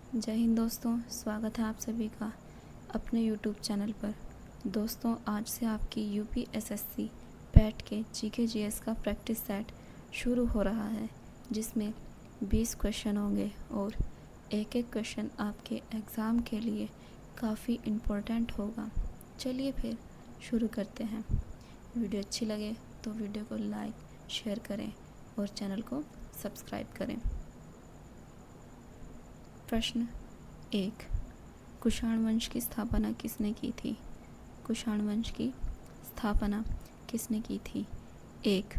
जय हिंद दोस्तों, स्वागत है आप सभी का अपने YouTube चैनल पर। दोस्तों, आज से आपकी यूपीएसएससी पैट के जीके जीएस का प्रैक्टिस सेट शुरू हो रहा है, जिसमें 20 क्वेश्चन होंगे और एक एक क्वेश्चन आपके एग्ज़ाम के लिए काफ़ी इम्पोर्टेंट होगा। चलिए फिर शुरू करते हैं। वीडियो अच्छी लगे तो वीडियो को लाइक शेयर करें और चैनल को सब्सक्राइब करें। प्रश्न 1, कुषाण वंश की स्थापना किसने की थी? कुषाण वंश की स्थापना किसने की थी? 1,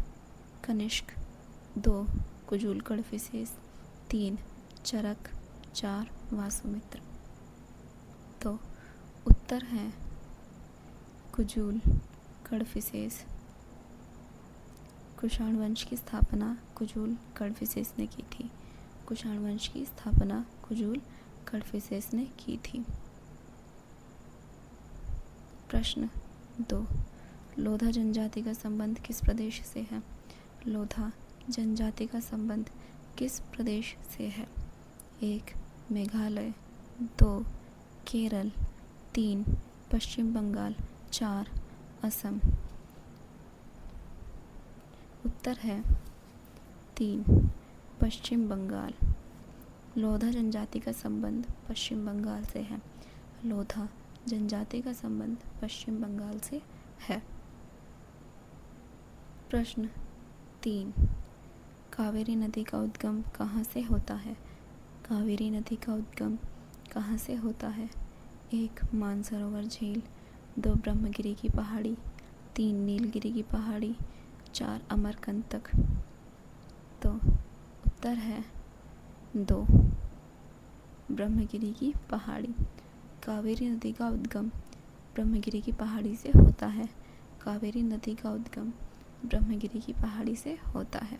कनिष्क, 2, कुजूल कड़फिसेस, 3, चरक, 4, वासुमित्र। तो उत्तर है कुजूल कड़फिसेस। कुषाण वंश की स्थापना कुजूल कड़फिसेस ने की थी। कुषाण वंश की स्थापना कुजूल कड़फिसेस ने की थी। प्रश्न 2, लोधा जनजाति का संबंध किस प्रदेश से है? लोधा जनजाति का संबंध किस प्रदेश से है? 1, मेघालय, 2, केरल, 3, पश्चिम बंगाल, 4, असम। उत्तर है 3, पश्चिम बंगाल। लोधा जनजाति का संबंध पश्चिम बंगाल से है। लोधा जनजाति का संबंध पश्चिम बंगाल से है। प्रश्न 3, कावेरी नदी का उद्गम कहाँ से होता है? कावेरी नदी का उद्गम कहाँ से होता है? 1, मानसरोवर झील, 2, ब्रह्मगिरी की पहाड़ी, 3, नीलगिरी की पहाड़ी, 4, अमरकंटक। तो उत्तर है 2, ब्रह्मगिरी की पहाड़ी। कावेरी नदी का उद्गम ब्रह्मगिरी की पहाड़ी से होता है। कावेरी नदी का उद्गम ब्रह्मगिरी की पहाड़ी से होता है।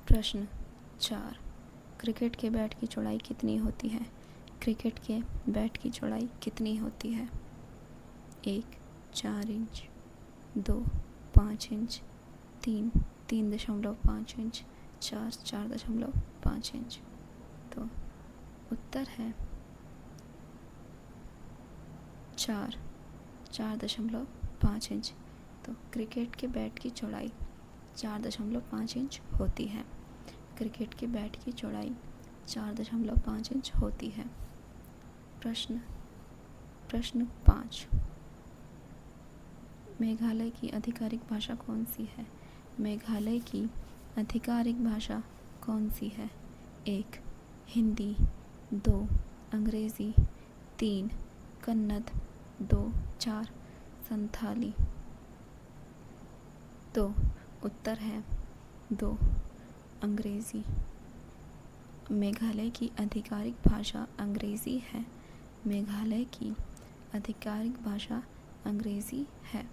प्रश्न 4, क्रिकेट के बैट की चौड़ाई कितनी होती है? क्रिकेट के बैट की चौड़ाई कितनी होती है? 1, 4 इंच, 2, 5 इंच, 3, 3.5 इंच, 4, 4.5 इंच। तो उत्तर है 4, 4.5 इंच। तो क्रिकेट के बैट की चौड़ाई 4.5 इंच होती है। क्रिकेट के बैट की चौड़ाई 4.5 इंच होती है। प्रश्न 5, मेघालय की आधिकारिक भाषा कौन सी है? मेघालय की आधिकारिक भाषा कौन सी है? 1, हिंदी, 2, अंग्रेज़ी, 3, कन्नड़, 2, 4, संथाली। तो उत्तर है 2, अंग्रेज़ी। मेघालय की आधिकारिक भाषा अंग्रेज़ी है। मेघालय की आधिकारिक भाषा अंग्रेज़ी है।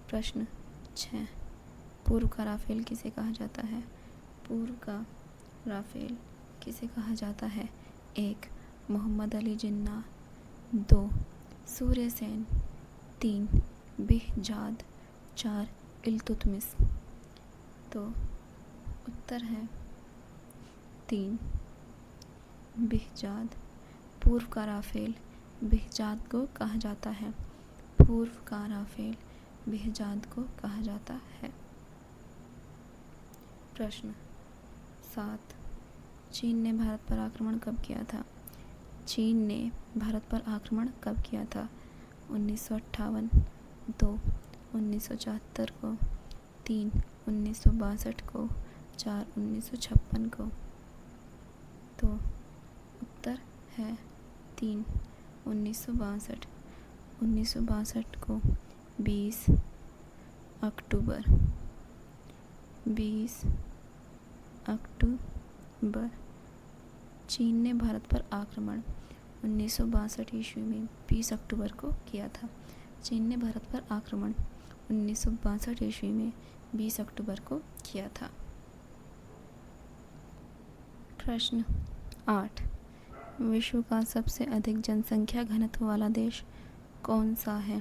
प्रश्न 6, पूर्व का राफेल किसे कहा जाता है? पूर्व का राफेल किसे कहा जाता है? 1, मोहम्मद अली जिन्ना, 2, सूर्य सेन, 3, बेहजाद, 4, इल्तुतमिश। तो उत्तर है 3, बेहजाद। पूर्व का राफेल बेहजाद को कहा जाता है। पूर्व का राफेल बेहजाद को कहा जाता है। प्रश्न 7, चीन ने भारत पर आक्रमण कब किया था? चीन ने भारत पर आक्रमण कब किया था? 1958, 2, 1974 को, 3, 1962 को, 4, 1956 को। तो उत्तर है 3, 1962। 1962 को 20 अक्टूबर 20 अक्टूबर चीन ने भारत पर आक्रमण 1962 ईस्वी में 20 अक्टूबर को किया था। चीन ने भारत पर आक्रमण 1962 ईस्वी में 20 अक्टूबर को किया था। प्रश्न 8, विश्व का सबसे अधिक जनसंख्या घनत्व वाला देश कौन सा है?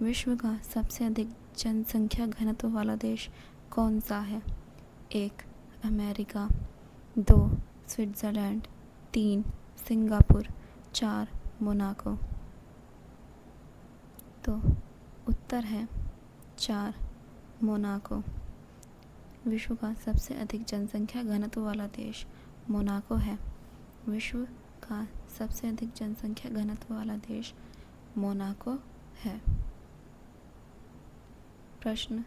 विश्व का सबसे अधिक जनसंख्या घनत्व वाला देश कौन सा है? 1, अमेरिका, 2 स्विट्ज़रलैंड, 3 सिंगापुर, 4 मोनाको। तो उत्तर है 4 मोनाको। विश्व का सबसे अधिक जनसंख्या घनत्व वाला देश मोनाको है। विश्व का सबसे अधिक जनसंख्या घनत्व वाला देश मोनाको है। प्रश्न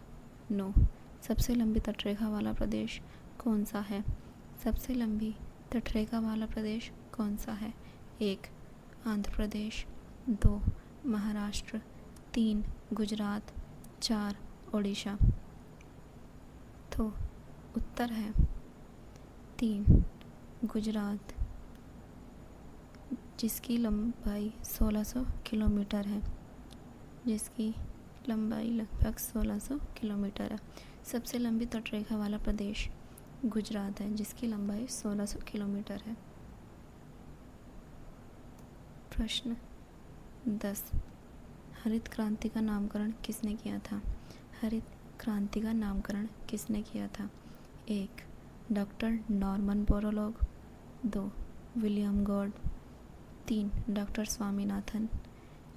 9, सबसे लंबी तटरेखा वाला प्रदेश कौन सा है? सबसे लंबी तटरेखा वाला प्रदेश कौन सा है? 1 आंध्र प्रदेश, 2 महाराष्ट्र, 3 गुजरात, 4 ओडिशा। तो उत्तर है 3 गुजरात, जिसकी लंबाई 1600 किलोमीटर है। जिसकी लंबाई लगभग 1600 किलोमीटर है। सबसे लंबी तटरेखा वाला प्रदेश गुजरात है, जिसकी लंबाई 1600 किलोमीटर है। प्रश्न 10, हरित क्रांति का नामकरण किसने किया था? हरित क्रांति का नामकरण किसने किया था? 1 doctor Norman Borlaug, 2 William God, 3 doctor Swaminathan,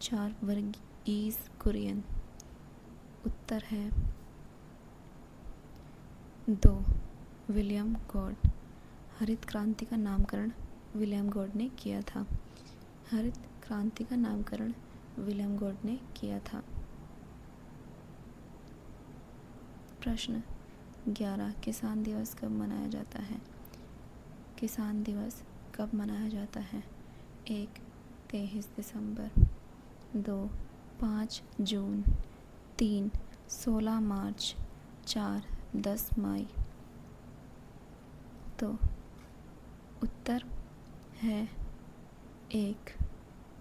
4 Varghese Kurien. उत्तर है 2 विलियम गॉड। हरित क्रांति का नामकरण विलियम गॉड ने किया था। हरित क्रांति का नामकरण विलियम गॉड ने किया था। प्रश्न 11, किसान दिवस कब मनाया जाता है? किसान दिवस कब मनाया जाता है? 1 23 दिसंबर, 2 5 जून, 3 16 मार्च, 4 10 मई। तो उत्तर है 1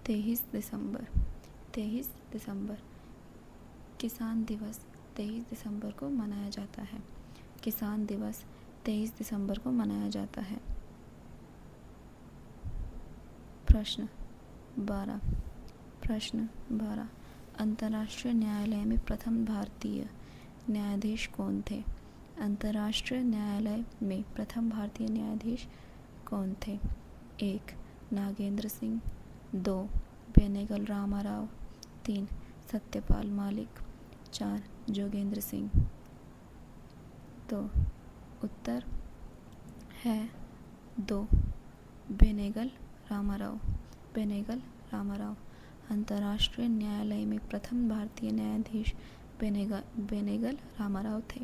23 दिसंबर। 23 दिसंबर किसान दिवस 23 दिसंबर को मनाया जाता है। किसान दिवस 23 दिसंबर को मनाया जाता है। प्रश्न 12, अंतर्राष्ट्रीय न्यायालय में प्रथम भारतीय न्यायाधीश कौन थे? अंतर्राष्ट्रीय न्यायालय में प्रथम भारतीय न्यायाधीश कौन थे? 1 नागेंद्र सिंह, 2 बेनेगल रामाराव, 3 सत्यपाल मालिक, 4 जोगेंद्र सिंह। तो उत्तर है 2 बेनेगल रामाराव। बेनेगल रामाराव। अंतर्राष्ट्रीय न्यायालय में प्रथम भारतीय न्यायाधीश बेनेगल रामाराव थे।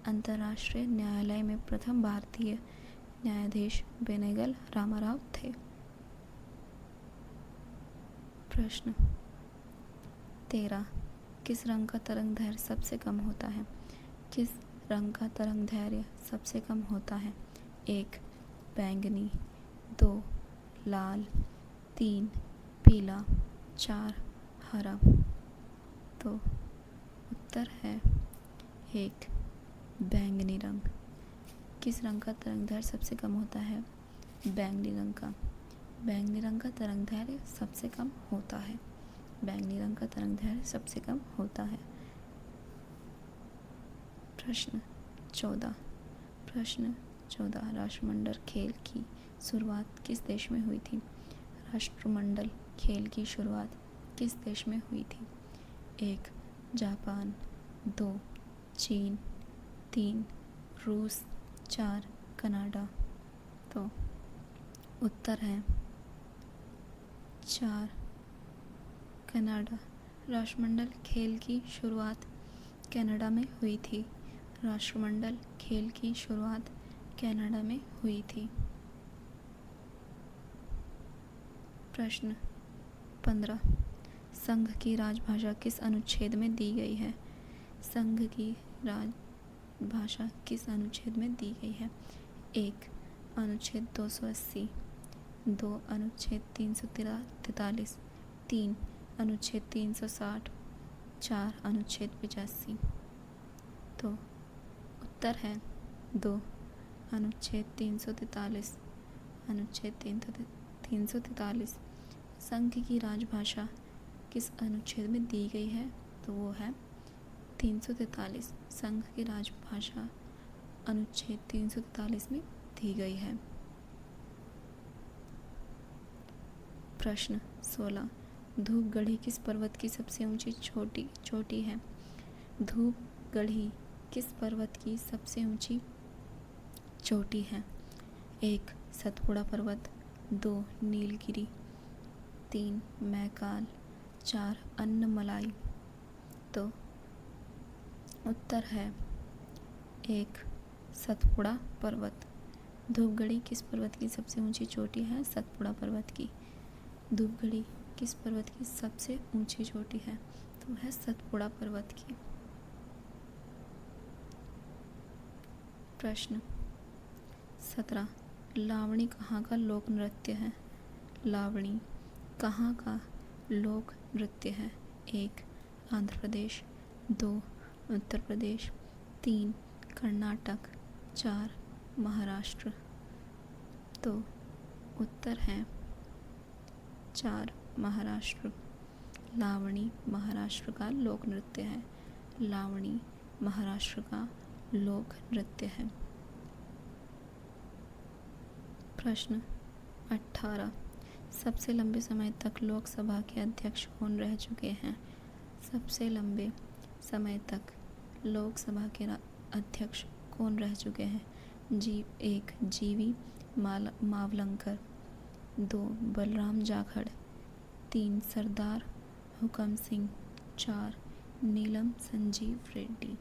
अंतर्राष्ट्रीय न्यायालय में प्रथम भारतीय न्यायाधीश बेनेगल रामाराव थे। प्रश्न 13, किस रंग का तरंग दैर्घ्य सबसे कम होता है? किस रंग का तरंग दैर्घ्य सबसे कम होता है? 1 बैंगनी, 2 लाल, 3 पीला, 4 हरा। तो उत्तर है 1 बैंगनी रंग। किस रंग का तरंग दैर्घ्य सबसे कम होता है? बैंगनी रंग का। बैंगनी रंग का तरंग दैर्घ्य सबसे कम होता है। बैंगनी रंग का तरंग दैर्घ्य सबसे कम होता है। प्रश्न 14, राष्ट्रमंडल खेल की शुरुआत किस देश में हुई थी? राष्ट्रमंडल खेल की शुरुआत किस देश में हुई थी? 1 जापान, 2 चीन, 3 रूस, 4 कनाडा। तो उत्तर है 4 कनाडा। राष्ट्रमंडल खेल की शुरुआत कनाडा में हुई थी। राष्ट्रमंडल खेल की शुरुआत कनाडा में हुई थी। प्रश्न 15, संघ की राजभाषा किस अनुच्छेद में दी गई है? संघ की राजभाषा किस अनुच्छेद में दी गई है? 1 अनुच्छेद 280, 2 अनुच्छेद 343, 3 अनुच्छेद 360, 4 अनुच्छेद 85। तो उत्तर है 2 अनुच्छेद 343। अनुच्छेद 343। संघ की राजभाषा किस अनुच्छेद में दी गई है? तो वो है 343। संघ की राजभाषा अनुच्छेद 343 में की गई है। प्रश्न 16, धूपगढ़ी किस पर्वत की सबसे ऊंची चोटी है? धूपगढ़ी किस पर्वत की सबसे ऊंची चोटी है? 1 सतपुड़ा पर्वत, 2 नीलगिरी, 3 मैकाल, 4 अन्नमलाई। तो उत्तर है 1 सतपुड़ा पर्वत। धूपगढ़ी किस पर्वत की सबसे ऊंची चोटी है? सतपुड़ा पर्वत की। धूपगढ़ी किस पर्वत की सबसे ऊंची चोटी है? तो है सतपुड़ा पर्वत की। प्रश्न 17, लावणी कहाँ का लोक नृत्य है? लावणी कहाँ का लोक नृत्य है? 1 आंध्र प्रदेश, 2 उत्तर प्रदेश, 3 कर्नाटक, 4 महाराष्ट्र। तो उत्तर है 4 महाराष्ट्र। लावणी महाराष्ट्र का लोक नृत्य है। लावणी महाराष्ट्र का लोक नृत्य है। प्रश्न 18, सबसे लंबे समय तक लोकसभा के अध्यक्ष कौन रह चुके हैं? सबसे लंबे समय तक लोकसभा के अध्यक्ष कौन रह चुके हैं? 1 जीवी मावलंकर, 2 बलराम जाखड़, 3 सरदार हुकम सिंह, 4 नीलम संजीव रेड्डी।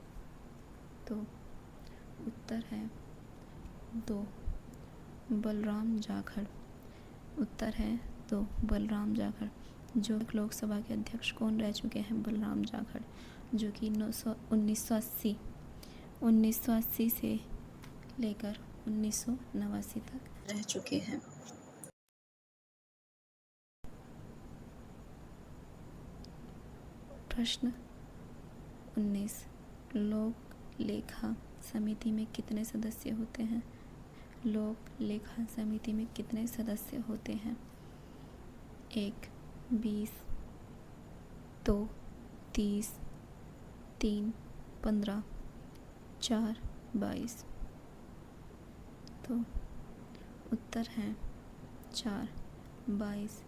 तो उत्तर है 2 बलराम जाखड़। उत्तर है 2 बलराम जाखड़। जो लोकसभा के अध्यक्ष कौन रह चुके हैं? बलराम जाखड़, जो कि 1980 से लेकर 1989 तक रह चुके हैं। प्रश्न 19, लोक लेखा समिति में कितने सदस्य होते हैं? लोक लेखा समिति में कितने सदस्य होते हैं? 1 20, 2 30, 3 15, 4 22। तो उत्तर है 4 22।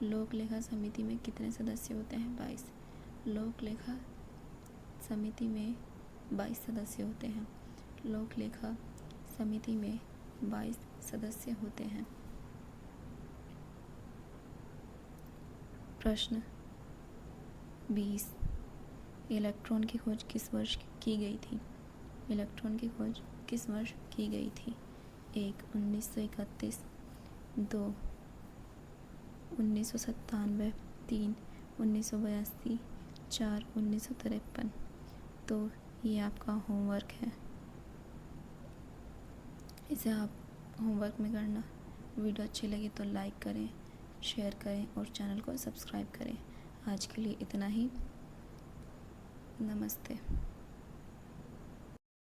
लोक लेखा समिति में कितने सदस्य होते हैं? 22। लोक लेखा समिति में 22 सदस्य होते हैं। लोक लेखा समिति में 22 सदस्य होते हैं। प्रश्न 20, इलेक्ट्रॉन की खोज किस वर्ष की गई थी? इलेक्ट्रॉन की खोज किस वर्ष की गई थी? 1 1931, 2 1997, 3 1982, 4 1953। तो ये आपका होमवर्क है, इसे आप होमवर्क में करना। वीडियो अच्छी लगी तो लाइक करें, शेयर करें और चैनल को सब्सक्राइब करें। आज के लिए इतना ही। नमस्ते।